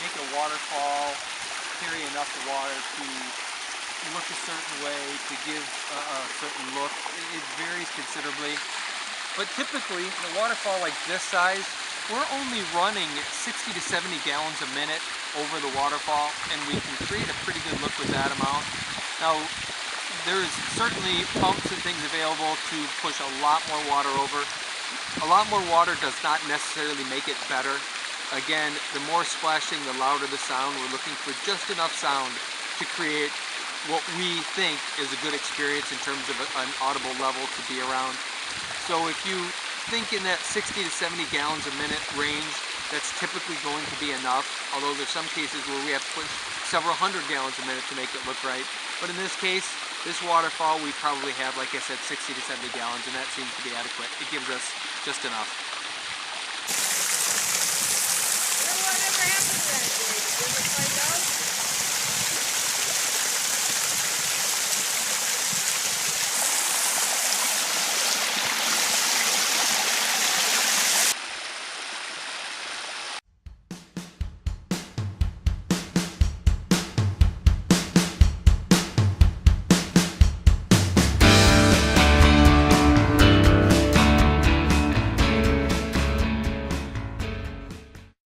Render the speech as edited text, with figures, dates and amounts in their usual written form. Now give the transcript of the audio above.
make a waterfall carry enough water to look a certain way, to give a certain look. It varies considerably. But typically, in a waterfall like this size, we're only running 60 to 70 gallons a minute over the waterfall, and we can create a pretty good look with that amount. Now, there's certainly pumps and things available to push a lot more water over. A lot more water does not necessarily make it better. Again, the more splashing, the louder the sound. We're looking for just enough sound to create what we think is a good experience in terms of an audible level to be around. So if you think in that 60 to 70 gallons a minute range, that's typically going to be enough, although there's some cases where we have to push several hundred gallons a minute to make it look right. But in this case, this waterfall, we probably have, like I said, 60 to 70 gallons, and that seems to be adequate. It gives us just enough.